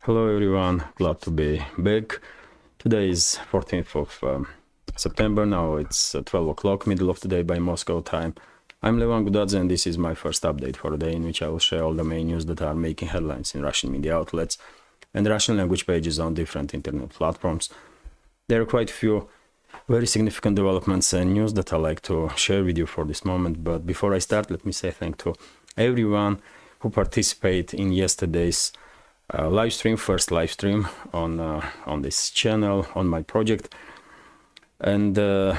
Hello everyone, glad to be back. Today is 14th of September, now it's 12 o'clock, middle of the day by Moscow time. I'm Levan Gudadze and this is my first update for the day, in which I will share all the main news that are making headlines in Russian media outlets and Russian language pages on different internet platforms. There are quite a few very significant developments and news that I like to share with you for this moment, but before I start, let me say thank to everyone who participated in yesterday's first live stream on this channel, on my project. And to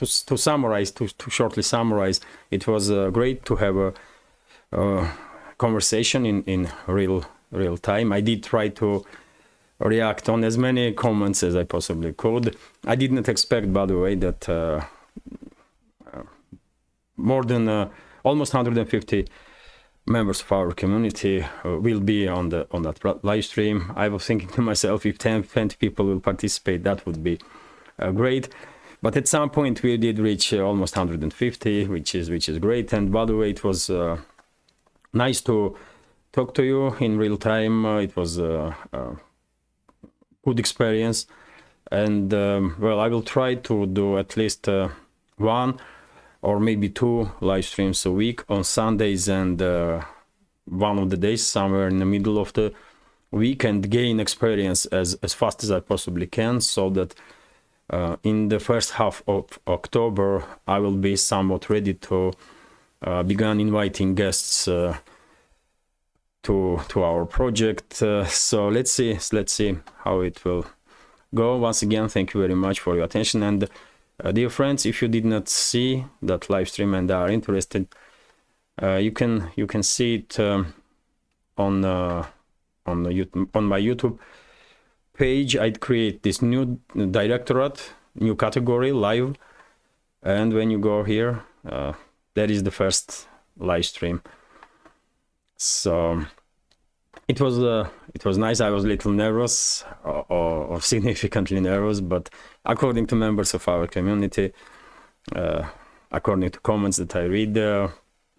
shortly summarize, it was great to have a conversation in real time. I did try to react on as many comments as I possibly could. I did not expect, by the way, that more than almost 150 members of our community will be on that live stream. I was thinking to myself, if 20 people will participate, that would be great. But at some point we did reach almost 150, which is great. And by the way, it was nice to talk to you in real time. It was a good experience. And I will try to do at least one or maybe two live streams a week on Sundays and one of the days somewhere in the middle of the week, and gain experience as fast as I possibly can, so that in the first half of October I will be somewhat ready to begin inviting guests to our project. So let's see how it will go. Once again, thank you very much for your attention. And dear friends, if you did not see that live stream and are interested, you can see it on my YouTube page. I'd create this new directorate, new category, live, and when you go here, that is the first live stream. So it was nice. I was a little nervous, or significantly nervous, but according to members of our community, according to comments that I read, the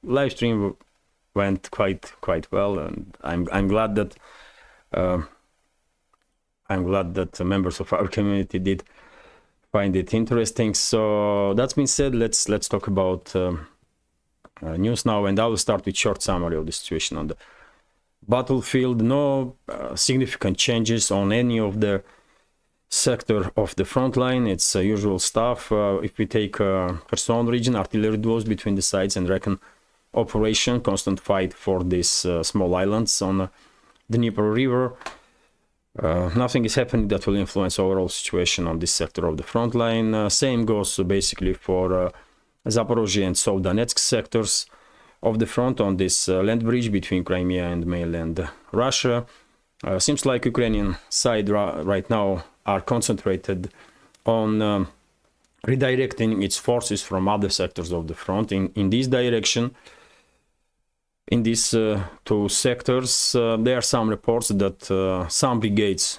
live stream went quite well, and I'm glad that the members of our community did find it interesting. So that being said, let's talk about news now, and I will start with short summary of the situation on the battlefield. No significant changes on any of the sector of the front line. It's usual stuff. If we take Kherson region, artillery duels between the sides and recon operation, constant fight for these small islands on the Dnieper River. Nothing is happening that will influence overall situation on this sector of the front line. Same goes basically for Zaporozhye and South Donetsk sectors of the front on this land bridge between Crimea and mainland Russia. Seems like Ukrainian side right now are concentrated on redirecting its forces from other sectors of the front in this direction. In these two sectors, there are some reports that some brigades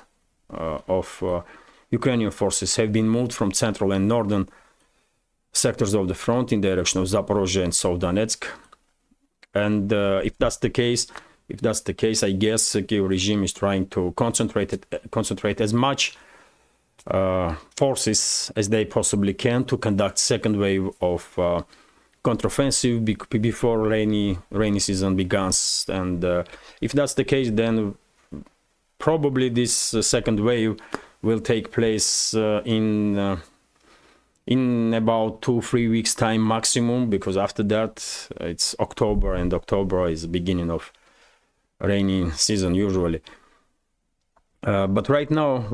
of Ukrainian forces have been moved from central and northern sectors of the front in direction of Zaporozhye and South Donetsk. And if that's the case, I guess the Kyiv regime is trying to concentrate as much forces as they possibly can to conduct second wave of counteroffensive before rainy season begins. And if that's the case, then probably this second wave will take place in about 2-3 weeks time maximum, because after that it's October, and October is the beginning of rainy season usually. But right now,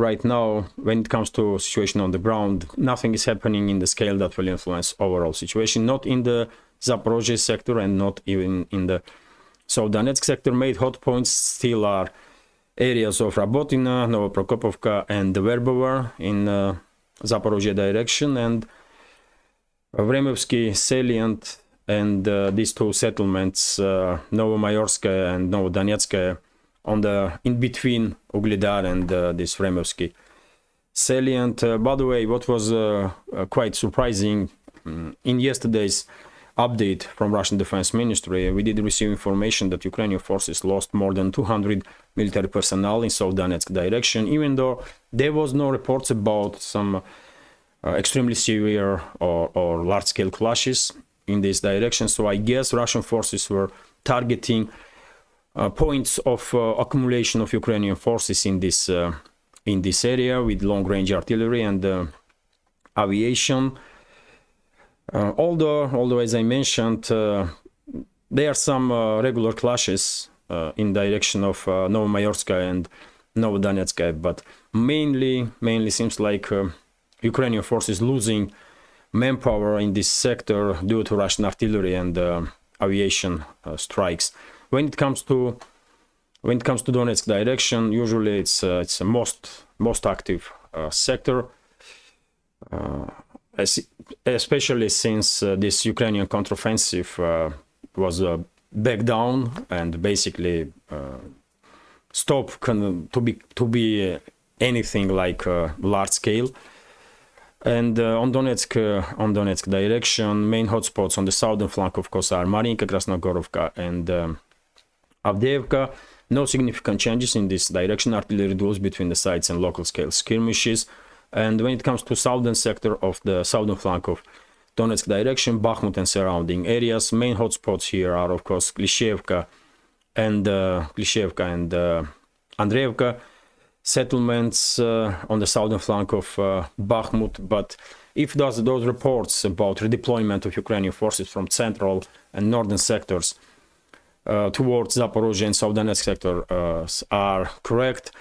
when it comes to situation on the ground, nothing is happening in the scale that will influence overall situation. Not in the Zaporozhye sector and not even in the South Donetsk sector. Made hot points still are areas of Rabotina, Novoprokopovka and the Verbovo in Zaporozhye direction, and Vremovsky salient, and these two settlements, Novomayorskaya and Novodonetskaya, on the in between Ugledar and this Vremovsky salient. By the way, what was quite surprising in yesterday's update from Russian Defense Ministry, we did receive information that Ukrainian forces lost more than 200 military personnel in South Donetsk direction, even though there was no reports about some extremely severe or large-scale clashes in this direction. So I guess Russian forces were targeting points of accumulation of Ukrainian forces in this area with long-range artillery and aviation. Although, as I mentioned, there are some regular clashes in direction of Novomayorskaya and Novodonetskaya, but mainly seems like Ukrainian forces losing manpower in this sector due to Russian artillery and aviation strikes. When it comes to Donetsk direction, usually it's a most active sector, especially since this Ukrainian counteroffensive was back down and basically stopped to be anything like large scale. And on Donetsk direction, main hotspots on the southern flank, of course, are Marinka, Krasnogorovka, and Avdiivka. No significant changes in this direction. Artillery duels between the sides and local scale skirmishes. And when it comes to southern sector of the southern flank of Donetsk direction, Bakhmut and surrounding areas, main hotspots here are, of course, Klishevka and Andreevka. Settlements on the southern flank of Bakhmut, but if those reports about redeployment of Ukrainian forces from central and northern sectors towards Zaporozhye and South Donetsk sector are correct,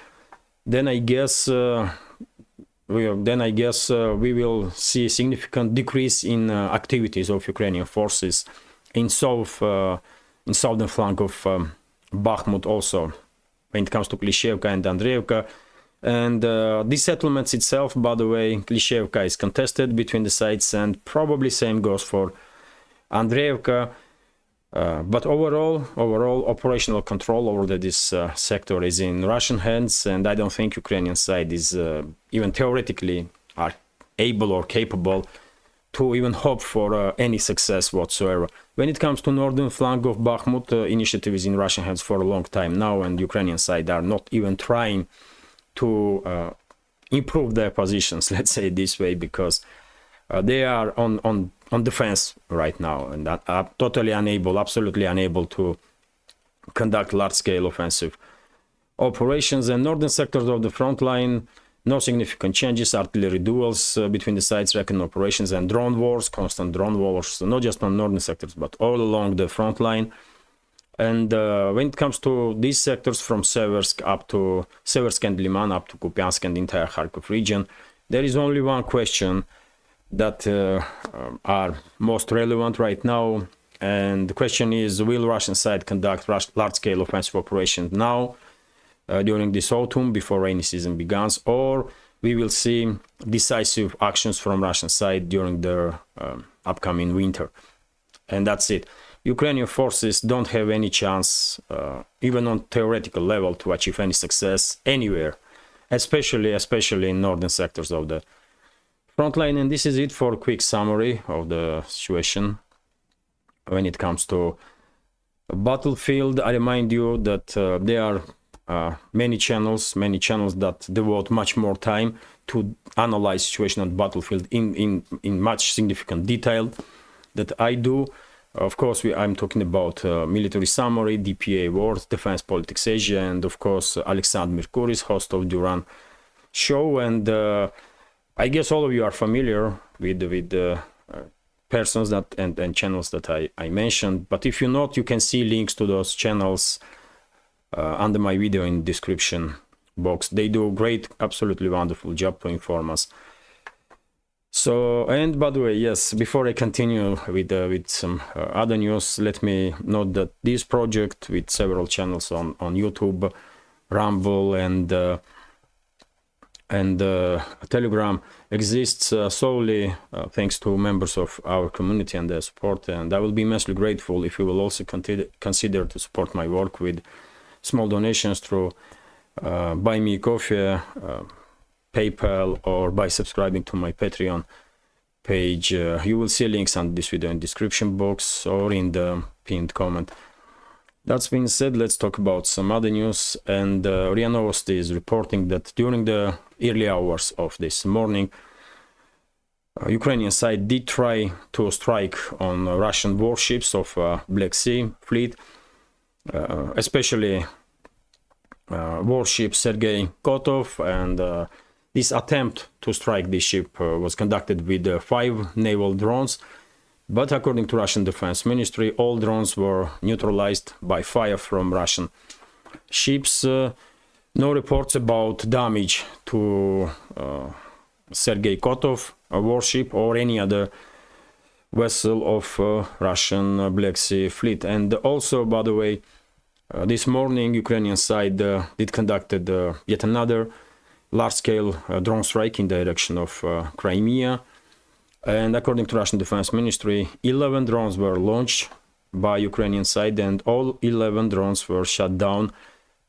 then I guess we will see a significant decrease in activities of Ukrainian forces in southern flank of Bakhmut also. When it comes to Klishevka and Andreevka. And these settlements itself, by the way, Klishevka is contested between the sides, and probably same goes for Andreevka. But overall, operational control over this sector is in Russian hands, and I don't think Ukrainian side is even theoretically are able or capable to even hope for any success whatsoever. When it comes to northern flank of Bakhmut, initiative is in Russian hands for a long time now, and Ukrainian side are not even trying to improve their positions, let's say this way, because they are on defense right now and are totally unable, absolutely unable to conduct large-scale offensive operations. And northern sectors of the front line, no significant changes, artillery duels between the sides, recon operations, and drone wars, constant drone wars, not just on northern sectors, but all along the front line. And when it comes to these sectors from Seversk and Liman up to Kupiansk and the entire Kharkov region, there is only one question that are most relevant right now. And the question is, will Russian side conduct large-scale offensive operations now, during this autumn before rainy season begins, or we will see decisive actions from Russian side during the upcoming winter? And that's it. Ukrainian forces don't have any chance, even on theoretical level, to achieve any success anywhere, especially in northern sectors of the front line. And this is it for a quick summary of the situation when it comes to battlefield. I remind you that there are many channels that devote much more time to analyze situation on the battlefield in much significant detail that I do. Of course, I'm talking about Military Summary, DPA World, Defense Politics Asia, and of course Alexander Merkuris, host of Duran show. And I guess all of you are familiar with the persons that and channels that I mentioned. But if you're not, you can see links to those channels under my video in the description box. They do a great, absolutely wonderful job to inform us. So, and by the way, yes, before I continue with some other news, let me note that this project with several channels on YouTube, Rumble, and Telegram exists solely thanks to members of our community and their support. And I will be immensely grateful if you will also consider to support my work with small donations through Buy Me Coffee, PayPal, or by subscribing to my Patreon page. You will see links on this video in the description box or in the pinned comment. That's being said, let's talk about some other news. And RIA Novosti is reporting that during the early hours of this morning, Ukrainian side did try to strike on Russian warships of Black Sea fleet, especially warship Sergei Kotov, and this attempt to strike this ship was conducted with 5 naval drones, but according to Russian Defense Ministry, all drones were neutralized by fire from Russian ships. No reports about damage to Sergei Kotov, a warship, or any other vessel of Russian Black Sea fleet. And also, by the way, this morning Ukrainian side did conducted yet another large-scale drone strike in the direction of Crimea. And according to Russian Defense Ministry, 11 drones were launched by Ukrainian side, and all 11 drones were shot down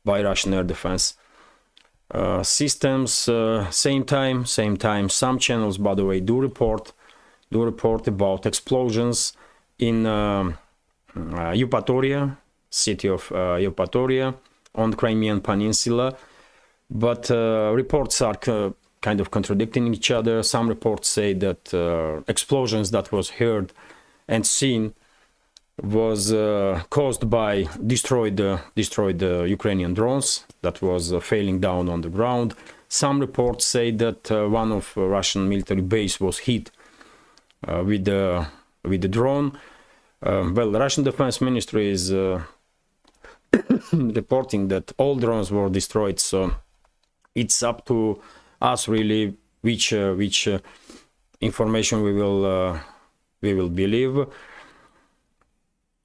by Russian air defense systems. Same time, some channels, by the way, do report about explosions in Eupatoria, city of Eupatoria on Crimean Peninsula, but reports are kind of contradicting each other. Some reports say that explosions that was heard and seen was caused by destroyed Ukrainian drones that was failing down on the ground. Some reports say that one of Russian military base was hit with the drone. Well, the Russian Defense Ministry is reporting that all drones were destroyed, so it's up to us really which information we will believe.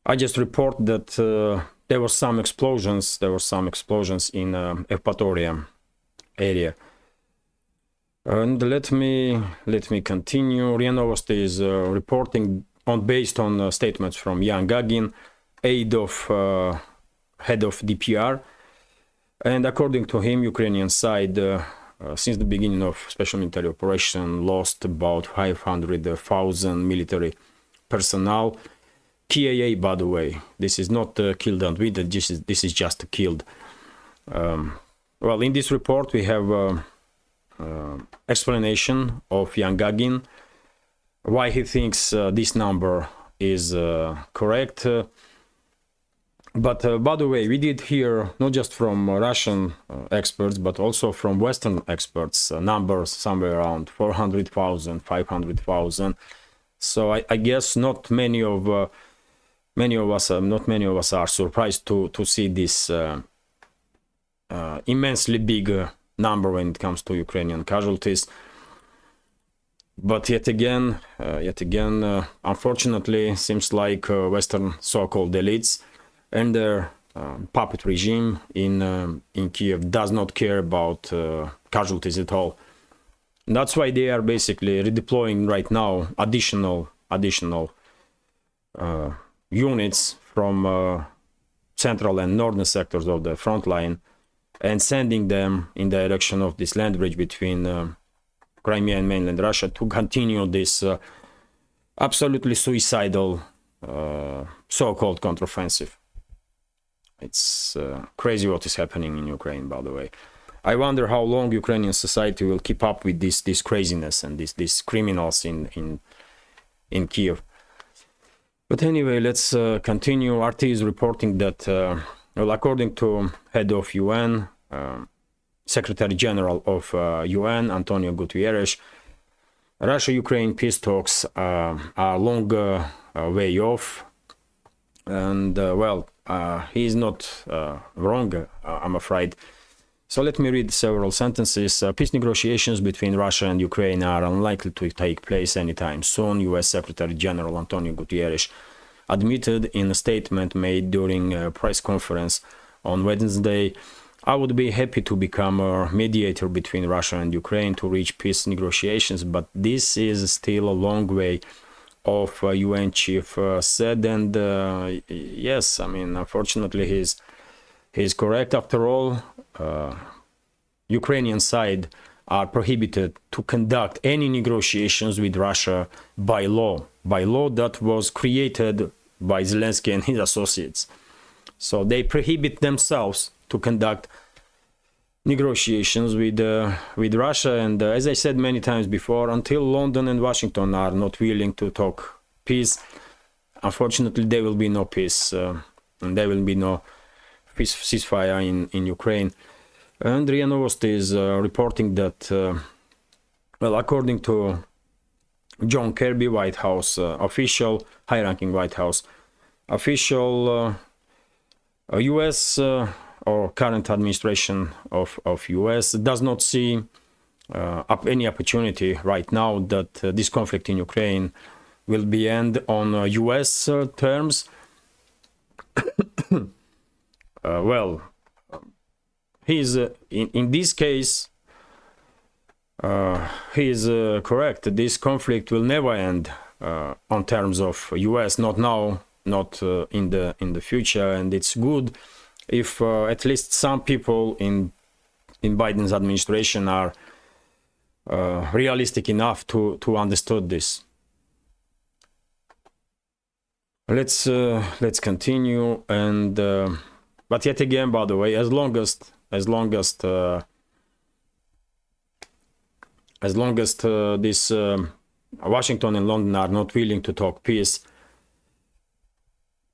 I just report that there were some explosions. In Eupatoria area. And let me continue. RIA Novosti is reporting based on statements from Yan Gagin, head of DPR, and according to him, Ukrainian side since the beginning of special military operation lost about 500,000 military personnel. KIA, by the way, this is not killed and wounded. This is just killed. Well, in this report we have explanation of Yan Gagin why he thinks this number is correct. But by the way, we did hear not just from Russian experts, but also from Western experts numbers somewhere around 400,000, 500,000. So I guess not many of us are surprised to see this immensely big number when it comes to Ukrainian casualties. But yet again, unfortunately, seems like Western so-called elites and their puppet regime in Kyiv does not care about casualties at all. And that's why they are basically redeploying right now additional units from central and northern sectors of the front line and sending them in the direction of this land bridge between Crimea and mainland Russia to continue this absolutely suicidal so-called counteroffensive. It's crazy what is happening in Ukraine, by the way. I wonder how long Ukrainian society will keep up with this craziness and these criminals in Kyiv. But anyway, let's continue. RT is reporting that, well, according to head of UN, Secretary General of UN, Antonio Guterres, Russia-Ukraine peace talks are a long way off. And, well, he is not wrong, I'm afraid. So let me read several sentences. Peace negotiations between Russia and Ukraine are unlikely to take place anytime soon, US Secretary General Antonio Guterres admitted in a statement made during a press conference on Wednesday. I would be happy to become a mediator between Russia and Ukraine to reach peace negotiations, but this is still a long way off, UN chief said. And yes, I mean, unfortunately, he's correct. After all, Ukrainian side are prohibited to conduct any negotiations with Russia by law that was created by Zelensky and his associates. So they prohibit themselves to conduct negotiations with Russia. And as I said many times before, until London and Washington are not willing to talk peace, unfortunately there will be no peace, and there will be no ceasefire in Ukraine. And RIA Novosti is reporting that, well, according to John Kirby, White House official, high-ranking White House official, U.S. Or current administration of U.S. does not see any opportunity right now that this conflict in Ukraine will be end on U.S. terms. Well, he's in this case, he is correct. This conflict will never end on terms of U.S. Not now, not in the future, and it's good if at least some people in Biden's administration are realistic enough to understand this. Let's continue, and but yet again, by the way, as long as this Washington and London are not willing to talk peace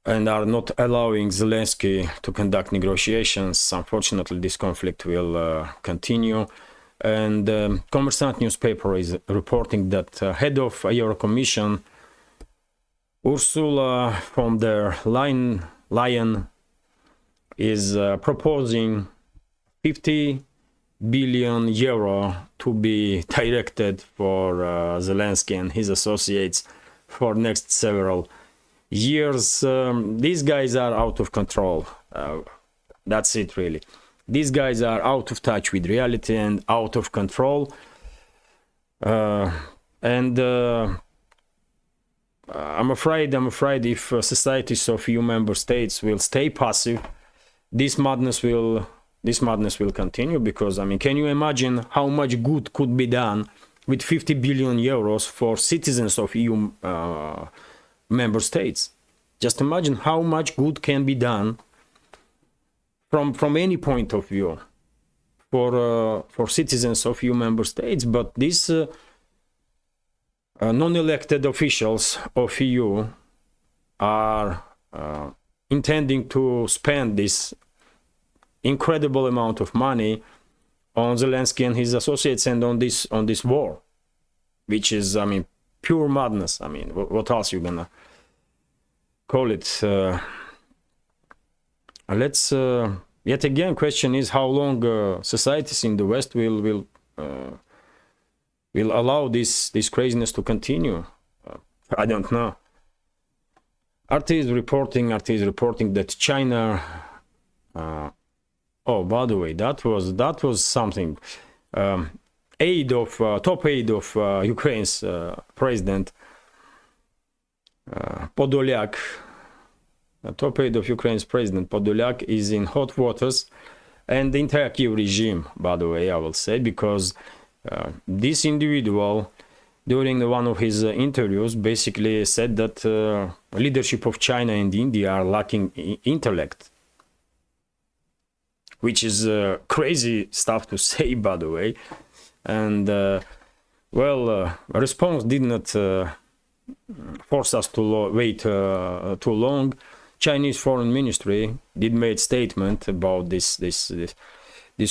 and are not allowing Zelensky to conduct negotiations, unfortunately this conflict will continue. And Kommersant newspaper is reporting that head of Euro Commission Ursula von der Leyen is proposing 50 billion euro to be directed for Zelensky and his associates for next several years. These guys are out of control. That's it, really. These guys are out of touch with reality and out of control. I'm afraid if societies of EU member states will stay passive, this madness will continue. Because, I mean, can you imagine how much good could be done with 50 billion euros for citizens of EU member states? Just imagine how much good can be done from any point of view for citizens of EU member states. But these non-elected officials of EU are intending to spend this incredible amount of money on Zelensky and his associates and on this war, which is, I mean, pure madness. I mean, what else you gonna call it? Let's yet again, question is how long societies in the West will allow this craziness to continue. I don't know. RT is reporting that China. Oh, by the way, that was something. Top aide of Ukraine's president Podolyak. Top aide of Ukraine's president Podolyak is in hot waters, and the entire Kyiv regime, by the way, I will say, because this individual, during one of his interviews, basically said that leadership of China and India are lacking intellect, which is crazy stuff to say, by the way. And well, a response did not force us to wait too long. Chinese foreign ministry did make statement about these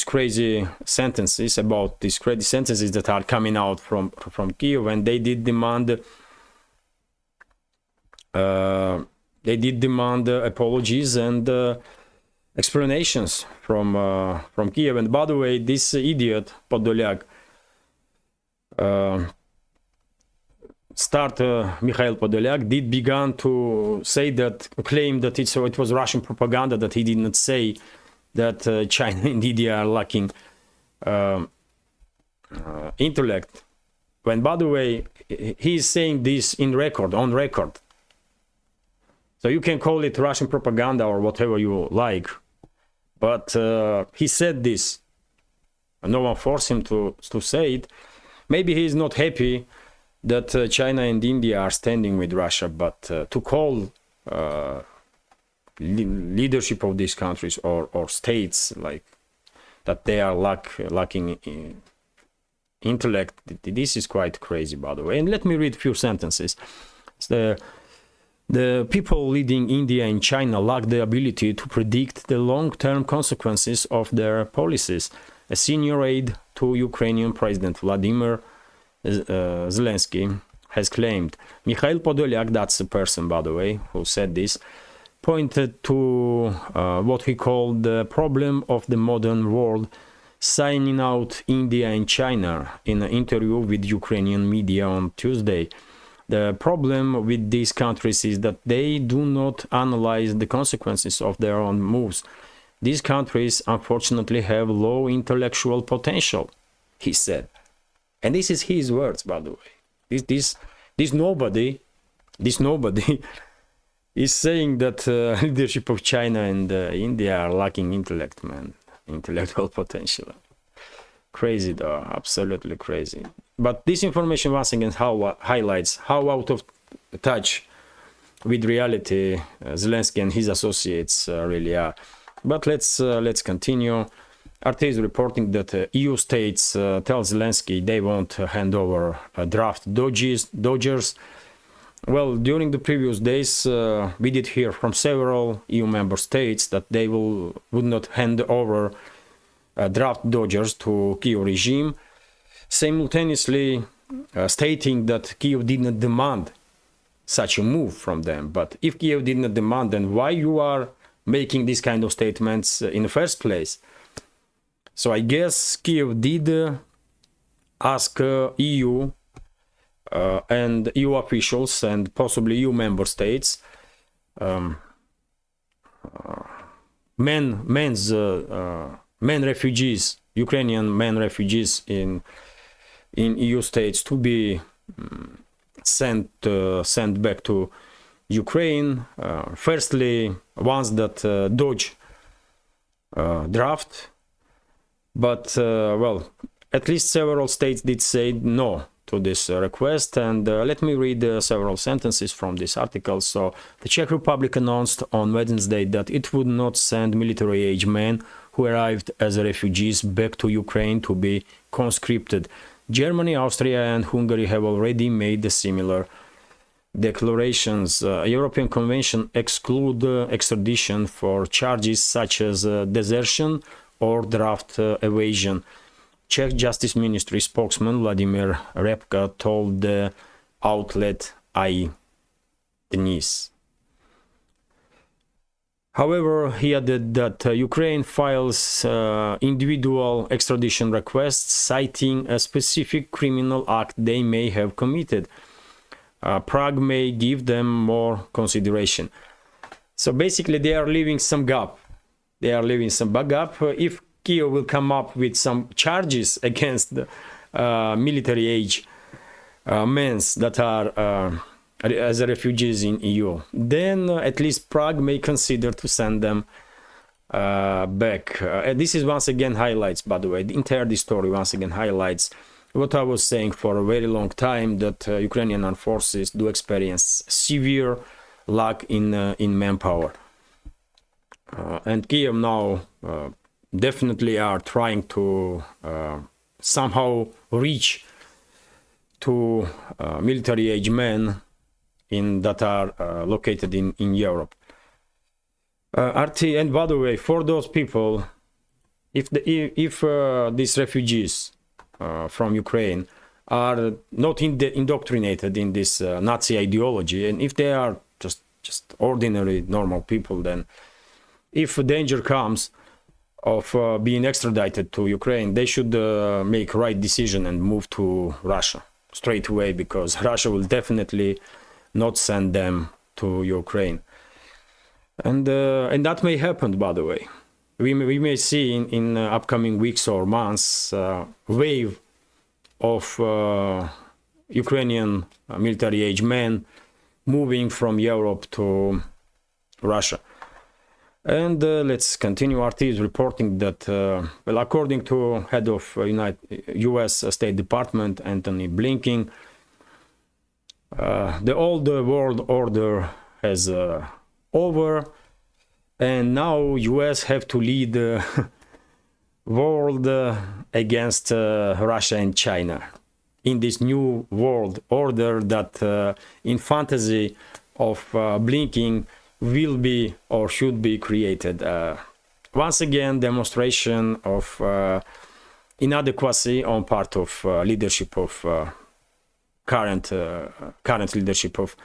crazy sentences, that are coming out from Kyiv, and they did demand apologies and explanations from Kyiv. And by the way, this idiot Podolyak Mikhail Podolyak did begin to claim that it was Russian propaganda, that he did not say that China and India are lacking intellect. When, by the way, he is saying this on record. So you can call it Russian propaganda or whatever you like. But he said this. No one forced him to say it. Maybe he is not happy that China and India are standing with Russia, but to call leadership of these countries or states, like that they are lacking in intellect. This is quite crazy, by the way. And let me read a few sentences. The people leading India and China lack the ability to predict the long-term consequences of their policies. A senior aide to Ukrainian President Vladimir Zelensky has claimed. Mikhail Podolyak, that's the person, by the way, who said this, pointed to what he called the problem of the modern world, signing out India and China in an interview with Ukrainian media on Tuesday. The problem with these countries is that they do not analyze the consequences of their own moves. These countries, unfortunately, have low intellectual potential, he said. And this is his words, by the way. This nobody is saying that leadership of China and India are lacking intellect, man. Intellectual potential. Crazy, though. Absolutely crazy. But this information once again highlights how out of touch with reality Zelensky and his associates really are. But let's continue. RT is reporting that EU states tell Zelensky they won't hand over draft Dodgers. Well, during the previous days, we did hear from several EU member states that they would not hand over draft Dodgers to Kyiv regime, simultaneously stating that Kyiv did not demand such a move from them. But if Kyiv did not demand, then why you are making these kind of statements in the first place? So I guess Kyiv did ask EU and EU officials and possibly EU member states, men refugees, Ukrainian men refugees in EU states to be sent back to Ukraine. Firstly, once that Dodge draft, but well, at least several states did say no to this request. And let me read several sentences from this article. So the Czech Republic announced on Wednesday that it would not send military-age men who arrived as refugees back to Ukraine to be conscripted. Germany, Austria and Hungary have already made similar declarations. European Convention exclude extradition for charges such as desertion or draft evasion. Czech Justice Ministry spokesman Vladimir Repka told the outlet iDnis. However, he added that Ukraine files individual extradition requests citing a specific criminal act they may have committed. Prague may give them more consideration. So basically they are leaving some gap. If Kyiv will come up with some charges against the military age men that are as refugees in EU, then at least Prague may consider to send them back. This is once again highlights, by the way, the entire story once again highlights what I was saying for a very long time, that Ukrainian armed forces do experience severe lack in manpower. And Kyiv now definitely are trying to somehow reach to military age men that are located in Europe. RT, and by the way, for those people, if these refugees from Ukraine are not indoctrinated in this Nazi ideology, and if they are just ordinary normal people, then if danger comes of being extradited to Ukraine, they should make right decision and move to Russia straight away, because Russia will definitely not send them to Ukraine. And that may happen, by the way. We may see in upcoming weeks or months wave of Ukrainian military age men moving from Europe to Russia. And let's continue. RT is reporting that, well, according to head of U.S. State Department Anthony Blinken, the old world order has over. and now US have to lead the world against Russia and China in this new world order that in fantasy of blinking will be or should be created. Once again, demonstration of inadequacy on part of leadership of current leadership of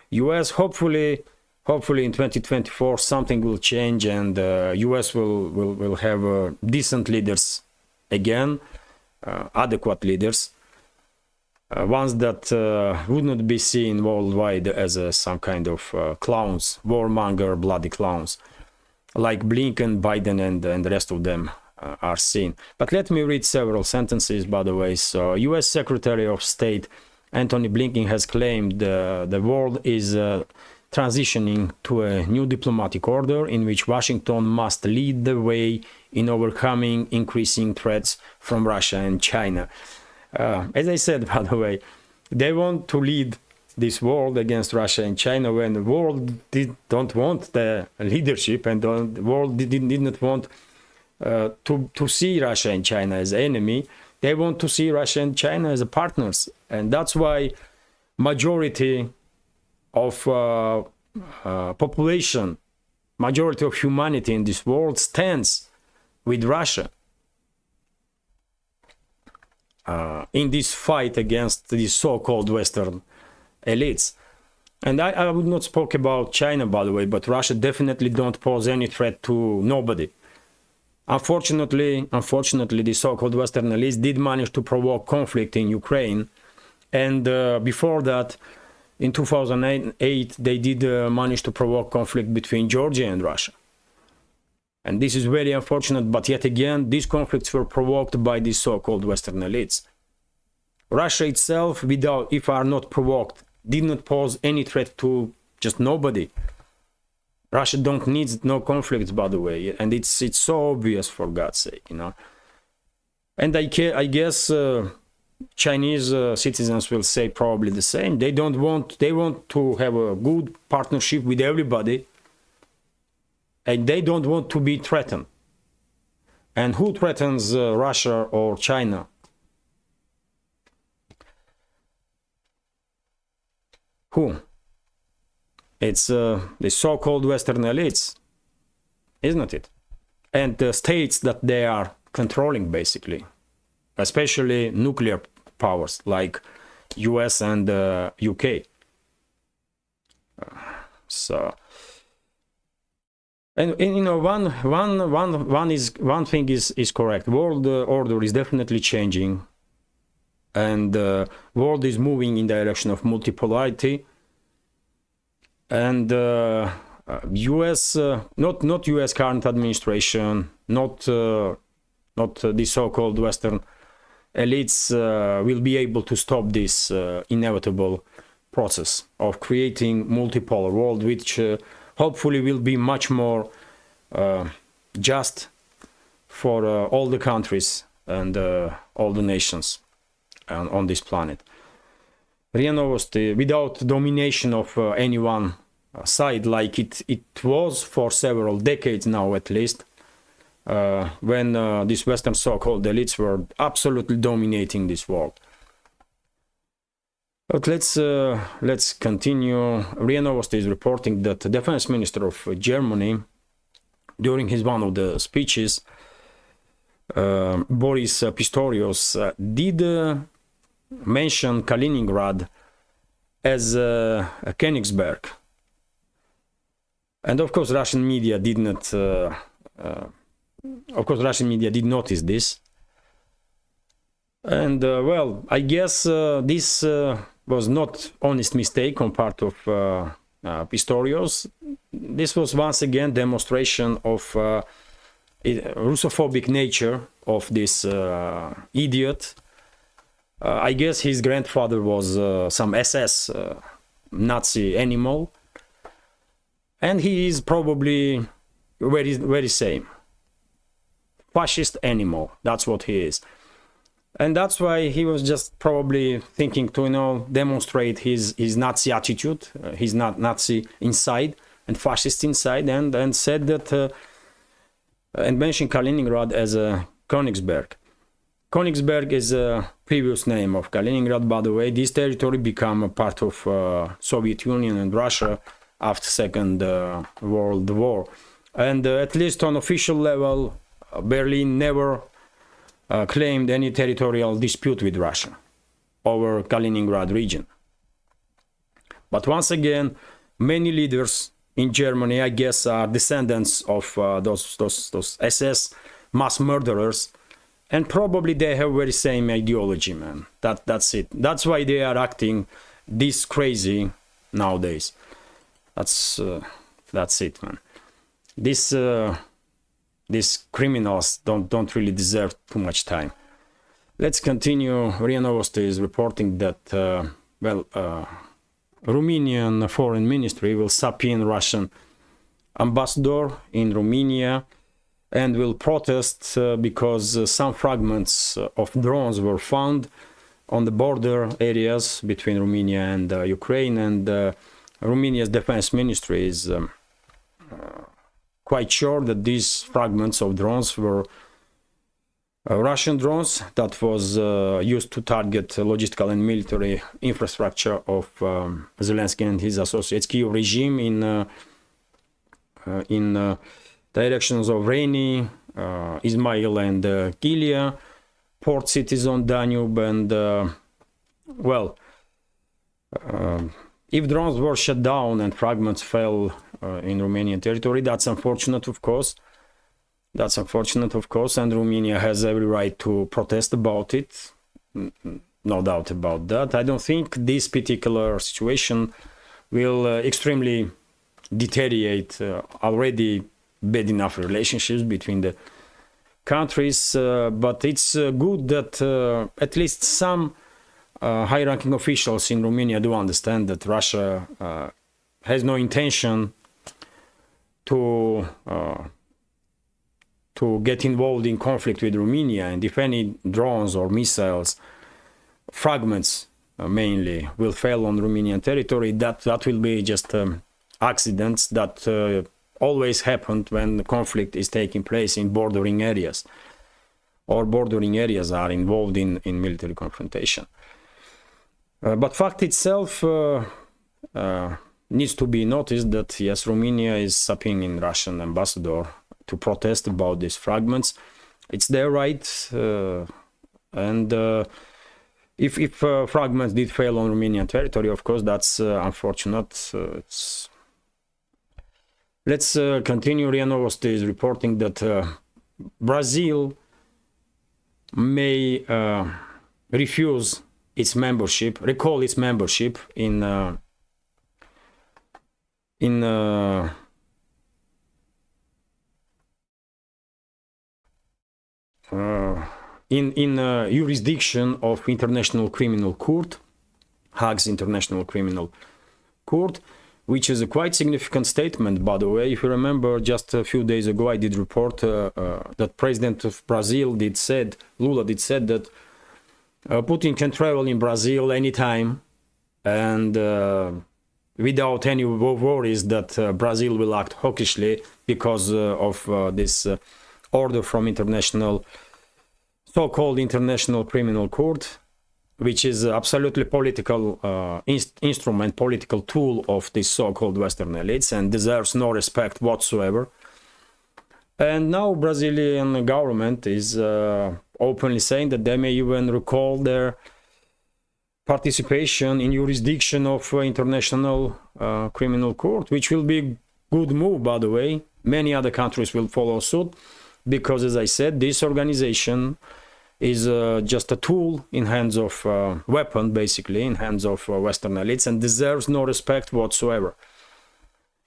US. Hopefully in 2024 something will change, and US will have decent leaders again, adequate leaders, ones that would not be seen worldwide as some kind of clowns, warmonger, bloody clowns, like Blinken, Biden, and the rest of them are seen. But let me read several sentences, by the way. So, US Secretary of State Antony Blinken has claimed the world is transitioning to a new diplomatic order in which Washington must lead the way in overcoming increasing threats from Russia and China. As I said, by the way, they want to lead this world against Russia and China when the world don't want the leadership, and the world did not want to see Russia and China as enemy. They want to see Russia and China as partners, and that's why majority of population, majority of humanity in this world stands with Russia in this fight against these so-called Western elites. And I would not speak about China, by the way, but Russia definitely don't pose any threat to nobody. Unfortunately, the so-called Western elites did manage to provoke conflict in Ukraine, and before that, in 2008, they did manage to provoke conflict between Georgia and Russia. And this is very unfortunate, but yet again, these conflicts were provoked by these so-called Western elites. Russia itself, if are not provoked, did not pose any threat to just nobody. Russia don't need no conflicts, by the way, and it's so obvious, for God's sake, you know. And I guess Chinese citizens will say probably the same. They want to have a good partnership with everybody, and they don't want to be threatened. And who threatens Russia or China? Who? It's the so-called Western elites, isn't it? And the states that they are controlling, basically, especially nuclear powers like US and UK. And you know, one thing is correct. World order is definitely changing, and world is moving in the direction of multipolarity. And US, not US current administration, not the so-called Western elites will be able to stop this inevitable process of creating multipolar world, which hopefully will be much more just for all the countries and all the nations on this planet. RIA Novosti, without domination of any one side, like it was for several decades now at least, when these Western so-called elites were absolutely dominating this world. But let's continue. RIA Novosti is reporting that the defense minister of Germany, during one of the speeches, Boris Pistorius, did mention Kaliningrad as a Königsberg, and of course Russian media did not. Russian media did notice this, and well, I guess this was not honest mistake on part of Pistorius. This was once again demonstration of Russophobic nature of this idiot. I guess his grandfather was some SS Nazi animal, and he is probably very same fascist animal. That's what he is, and that's why he was just probably thinking to demonstrate his Nazi attitude, his Nazi inside, and fascists inside, and said that and mentioned Kaliningrad as a Königsberg. Königsberg is a previous name of Kaliningrad, by the way. This territory became a part of Soviet Union and Russia after Second World War. And at least on official level, Berlin never claimed any territorial dispute with Russia over Kaliningrad region. But once again, many leaders in Germany, I guess, are descendants of those SS mass murderers, and probably they have very same ideology, man. That's it. That's why they are acting this crazy nowadays. That's it, man. These criminals don't really deserve too much time. Let's continue. RIA Novosti is reporting that Romanian foreign ministry will subpoena Russian ambassador in Romania and will protest because some fragments of drones were found on the border areas between Romania and Ukraine, and Romania's defense ministry is quite sure that these fragments of drones were Russian drones that was used to target logistical and military infrastructure of Zelensky and his associates Kyiv regime in directions of Reni, Ismail and Kilia, port cities on Danube, and if drones were shut down and fragments fell in Romanian territory, that's unfortunate, of course. That's unfortunate, of course, and Romania has every right to protest about it. No doubt about that. I don't think this particular situation will extremely deteriorate already bad enough relationships between the countries, but it's good that at least some high-ranking officials in Romania do understand that Russia has no intention to get involved in conflict with Romania, and if any drones or missiles fragments mainly will fail on Romanian territory, that will be just accidents that always happened when the conflict is taking place in bordering areas, or bordering areas are involved in military confrontation. But fact itself needs to be noticed that yes, Romania is subpoenaing Russian ambassador to protest about these fragments. It's their right, and if fragments did fail on Romanian territory, of course, that's unfortunate. Let's continue. RIA Novosti is reporting that Brazil may refuse its membership, recall its membership in jurisdiction of International Criminal Court, Hague's International Criminal Court, which is a quite significant statement, by the way. If you remember, just a few days ago, I did report that President of Brazil Lula did said that Putin can travel in Brazil anytime, and without any worries that Brazil will act hawkishly because of this order from so-called International Criminal Court, which is absolutely political instrument, political tool of these so-called Western elites, and deserves no respect whatsoever. And now Brazilian government is openly saying that they may even recall their participation in jurisdiction of International Criminal Court, which will be a good move, by the way. Many other countries will follow suit, because, as I said, this organization is just a tool in hands of weapon, basically, in hands of Western elites, and deserves no respect whatsoever.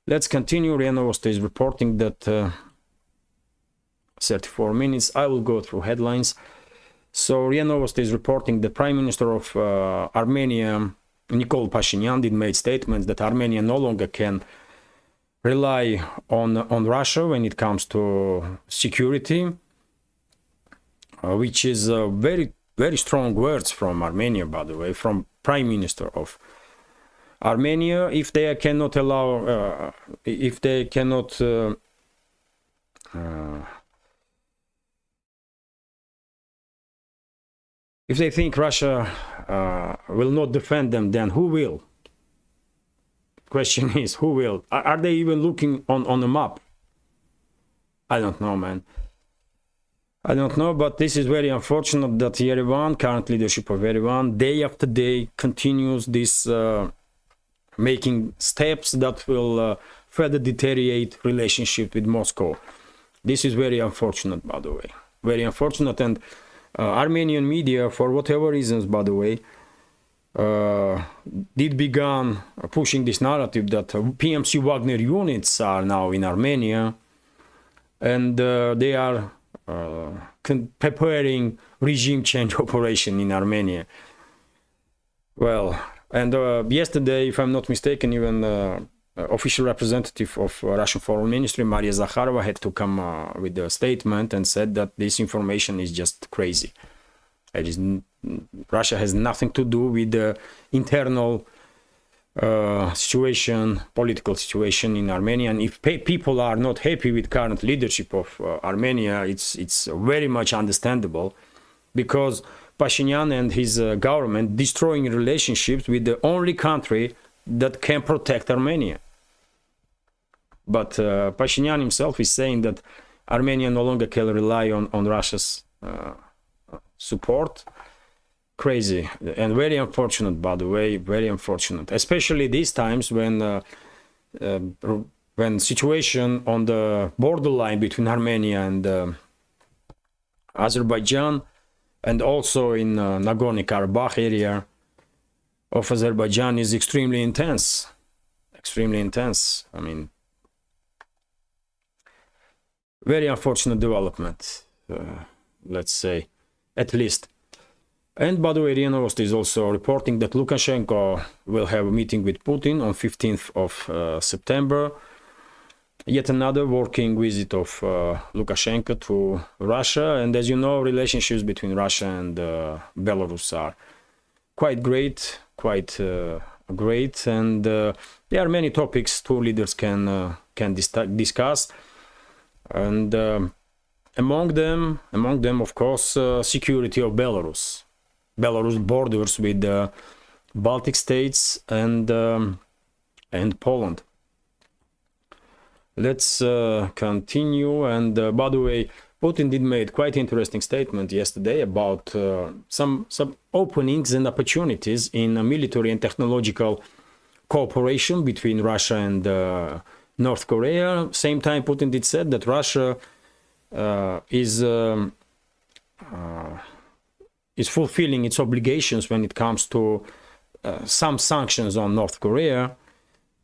Let's continue. RIA Novosti is reporting that 34 minutes. I will go through headlines. So RIA Novosti is reporting that Prime Minister of Armenia, Nikol Pashinyan, did made statements that Armenia no longer can rely on Russia when it comes to security, which is very, very strong words from Armenia, by the way, from Prime Minister of Armenia, if they cannot allow, if they cannot if they think Russia will not defend them, then who will? Question is, who will? Are they even looking on the map? I don't know, man. I don't know, but this is very unfortunate that Yerevan, current leadership of Yerevan, day after day continues this making steps that will further deteriorate relationship with Moscow. This is very unfortunate, by the way. Very unfortunate, and Armenian media, for whatever reasons, by the way, did began pushing this narrative that PMC Wagner units are now in Armenia, and they are preparing regime change operation in Armenia. Well, and yesterday, if I'm not mistaken, even official representative of Russian Foreign Ministry, Maria Zakharova, had to come with a statement and said that this information is just crazy. Russia has nothing to do with the internal situation, political situation in Armenia. And if people are not happy with current leadership of Armenia, it's very much understandable, because Pashinyan and his government destroying relationships with the only country that can protect Armenia. But Pashinyan himself is saying that Armenia no longer can rely on Russia's support. Crazy and very unfortunate, by the way, very unfortunate, especially these times when situation on the borderline between Armenia and Azerbaijan, and also in Nagorno-Karabakh area of Azerbaijan, is extremely intense. Extremely intense. I mean, very unfortunate development, let's say, at least. And by the way, RIA Novosti is also reporting that Lukashenko will have a meeting with Putin on 15th of September. Yet another working visit of Lukashenko to Russia. And as you know, relationships between Russia and Belarus are quite great, and there are many topics two leaders can discuss. And among them, of course, security of Belarus. Belarus borders with the Baltic states and Poland. Let's continue. And by the way, Putin did make quite interesting statement yesterday about some openings and opportunities in military and technological cooperation between Russia and North Korea. Same time, Putin did said that Russia is fulfilling its obligations when it comes to some sanctions on North Korea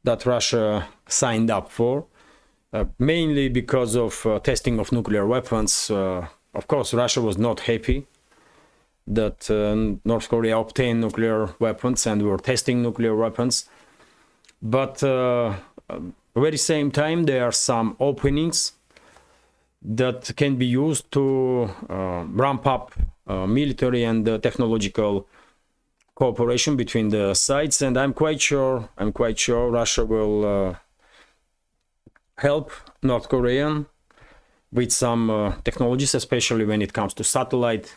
that Russia signed up for, mainly because of testing of nuclear weapons. Of course, Russia was not happy that North Korea obtained nuclear weapons and were testing nuclear weapons. But at the very same time, there are some openings that can be used to ramp up military and technological cooperation between the sides, and I'm quite sure Russia will help North Korea with some technologies, especially when it comes to satellite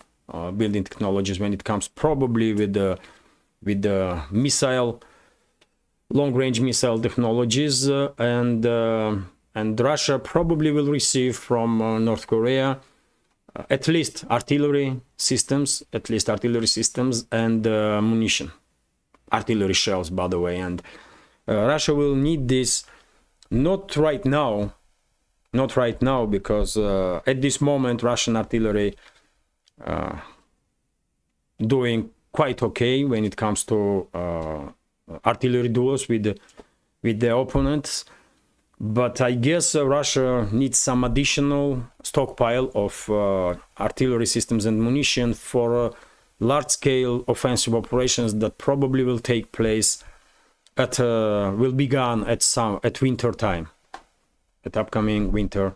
building technologies, when it comes probably with the missile, long-range missile technologies, and Russia probably will receive from North Korea at least artillery systems, and munition, artillery shells, by the way. And Russia will need this not right now, because at this moment Russian artillery doing quite okay when it comes to artillery duels with the opponents. But I guess Russia needs some additional stockpile of artillery systems and munition for large-scale offensive operations that probably will take place will begin at winter time, at upcoming winter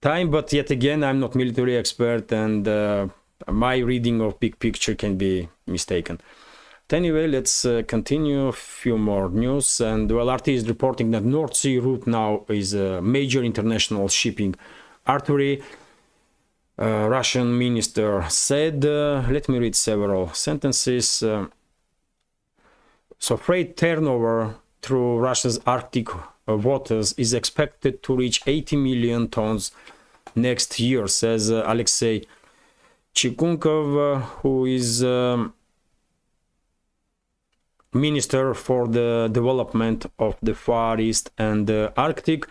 time. But yet again, I'm not military expert, and my reading of big picture can be mistaken. Anyway, let's continue. A few more news. And well, RT is reporting that North Sea route now is a major international shipping artery. Russian minister said, let me read several sentences. So freight turnover through Russia's Arctic waters is expected to reach 80 million tons next year, says Alexei Chikunkov, who is Minister for the Development of the Far East and the Arctic.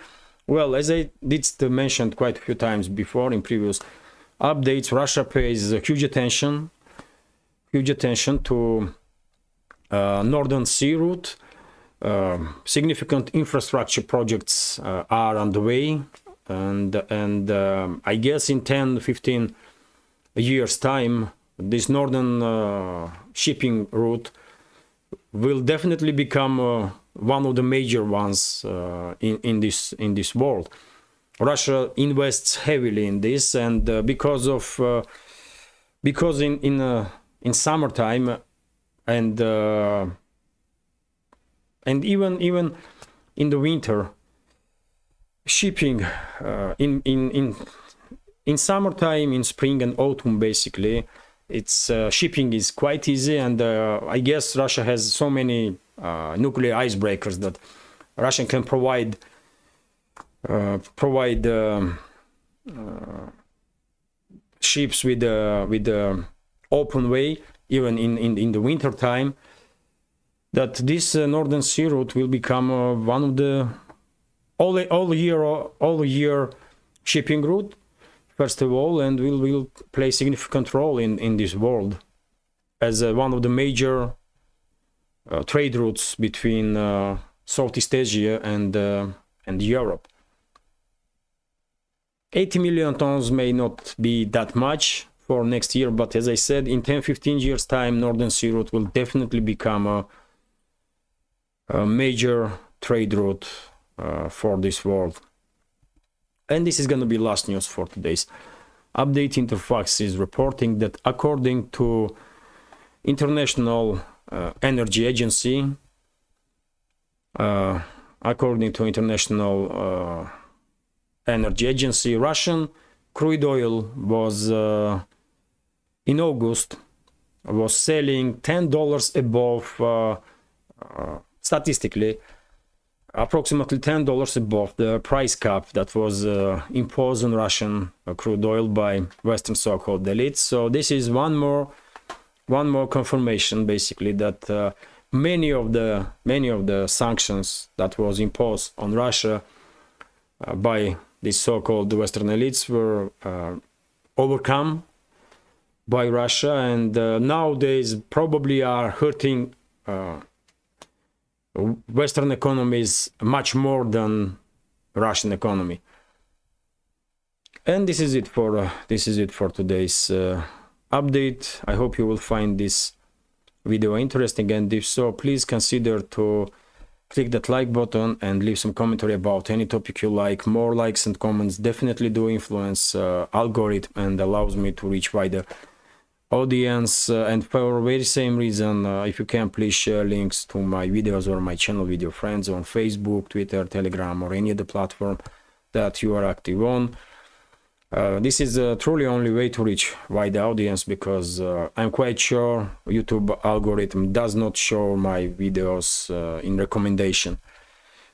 Well, as I did mention quite a few times before in previous updates, Russia pays huge attention to Northern Sea route. Significant infrastructure projects are underway, and I guess in 10-15 years time this northern shipping route will definitely become one of the major ones in this world. Russia invests heavily in this, and because in summertime and even in the winter, shipping in summertime, in spring and autumn, basically, it's shipping is quite easy, and I guess Russia has so many nuclear icebreakers that Russia can provide ships with open way even in the winter time. That this Northern Sea route will become one of the all year shipping route, first of all, and will play significant role in this world as one of the major trade routes between Southeast Asia and Europe. 80 million tons may not be that much for next year, but as I said, in 10-15 years time, Northern Sea route will definitely become a major trade route for this world. And this is going to be last news for today's update. Interfax is reporting that according to International Energy Agency, Russian crude oil was in August was selling $10 above, statistically, approximately $10 above the price cap that was imposed on Russian crude oil by Western so-called elites. So this is one more confirmation, basically, that many of the sanctions that was imposed on Russia by these so-called Western elites were overcome by Russia, and nowadays probably are hurting Western economies much more than Russian economy. And this is it for today's update. I hope you will find this video interesting, and if so, please consider to click that like button and leave some commentary about any topic you like. More likes and comments definitely do influence algorithm and allows me to reach wider audience, and for very same reason, if you can, please share links to my videos or my channel with your friends on Facebook, Twitter, Telegram, or any other platform that you are active on. This is truly only way to reach wide audience, because I'm quite sure YouTube algorithm does not show my videos in recommendation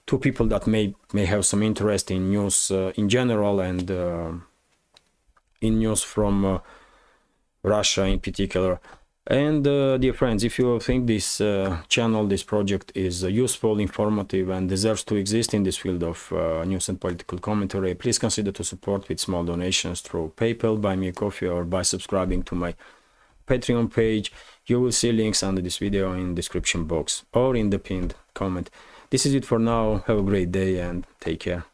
to people that may have some interest in news in general, and in news from Russia in particular. And dear friends, if you think this channel, this project is useful, informative, and deserves to exist in this field of news and political commentary, please consider to support with small donations through PayPal, Buy Me a Coffee, or by subscribing to my Patreon page. You will see links under this video in the description box or in the pinned comment. This is it for now. Have a great day and take care.